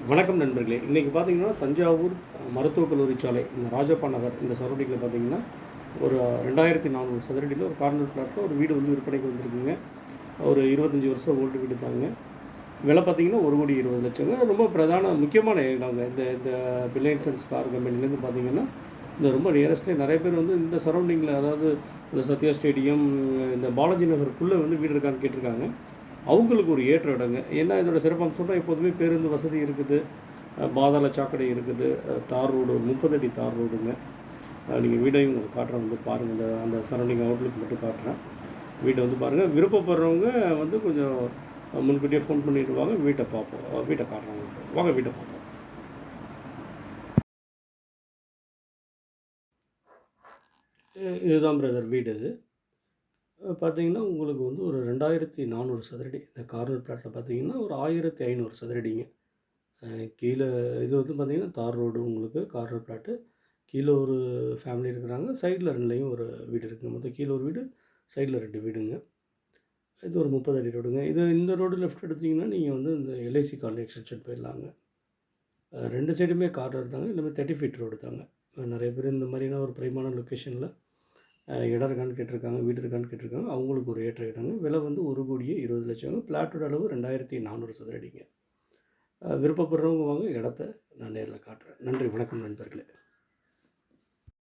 வணக்கம் நண்பர்களே. இன்றைக்கி பார்த்தீங்கன்னா தஞ்சாவூர் மருத்துவக் கல்லூரி சாலை இந்த ராஜப்பா நகர் இந்த சரௌண்டிங்கில் பார்த்தீங்கன்னா ஒரு 2400 சதுரடியில் ஒரு கார்னர் பிளாட்டில் ஒரு வீடு வந்து விற்பனைக்கு வந்திருக்குங்க. ஒரு 25 வருஷம் ஓல்டு வீடு தாங்க. விலை பார்த்தீங்கன்னா 1,20,00,000ங்க. ரொம்ப பிரதான முக்கியமான இடங்க. இந்த இந்த ரிலையன்ஸ் அண்ட் ஸ்டார் கம்பெனிலேருந்து பார்த்தீங்கன்னா இந்த ரொம்ப நியரஸ்ட்லேயே நிறைய பேர் வந்து இந்த சரௌண்டிங்கில், அதாவது இந்த சத்யா ஸ்டேடியம், இந்த பாலாஜி நகருக்குள்ளே வந்து வீடு இருக்கான்னு கேட்டிருக்காங்க. அவங்களுக்கு ஒரு ஏற்ற இடங்க. ஏன்னா இதோட சிறப்பம்சம்னா எப்போதுமே பேருந்து வசதி இருக்குது, பாதாள சாக்கடை இருக்குது, தார் ரோடு, ஒரு 30 அடி தார் ரோடுங்க. நீங்கள் வீடையும் உங்களுக்கு காட்டுறேன், வந்து பாருங்கள். இந்த அந்த சரௌண்டிங் அவுட்லுக் மட்டும் காட்டுறேன். வீட்டை வந்து பாருங்கள். விருப்பப்படுறவங்க வந்து கொஞ்சம் முன்கூட்டியே ஃபோன் பண்ணிட்டு வாங்க, வீட்டை பார்ப்போம். வீட்டை காட்டுறேன் உங்களுக்கு. வாங்க வீட்டை பார்ப்போம். இதுதான் பிரதர் வீடு. இது பார்த்தீங்கன்னா உங்களுக்கு வந்து ஒரு 2400 சதுரடி. இந்த கார்னர் பிளாட்டில் பார்த்தீங்கன்னா ஒரு 1500 சதுரடிங்க. கீழே இது வந்து பார்த்தீங்கன்னா தார் ரோடு, உங்களுக்கு கார்னர் பிளாட்டு. கீழே ஒரு ஃபேமிலி இருக்கிறாங்க. சைடில் 2லேயும் ஒரு வீடு இருக்குங்க. மொத்தம் கீழே ஒரு வீடு, சைடில் 2 வீடுங்க. இது ஒரு 30 அடி ரோடுங்க. இந்த ரோடு லெஃப்ட் எடுத்தீங்கன்னா நீங்கள் வந்து இந்த எல்ஐசி காலனி எக்ஸ்டென்ஷன் போயிடலாங்க. 2 சைடுமே கார்னர் தாங்க. எல்லாமே 30 ஃபீட் ரோடு தாங்க. நிறைய பேர் இந்த மாதிரியான ஒரு பிரைமான லொக்கேஷனில் இடம் இருக்கான்னு கேட்டிருக்காங்க, வீடு இருக்கான்னு கேட்டிருக்காங்க. அவங்களுக்கு ஒரு ஏற்ற இடங்க. விலை வந்து 1,20,00,000. பிளாட்டோட அளவு 2400 சதுரடிங்க. விருப்பப்படுறவங்க வாங்க, இடத்த நான் நேரில் காட்டுறேன். நன்றி, வணக்கம் நண்பர்களே.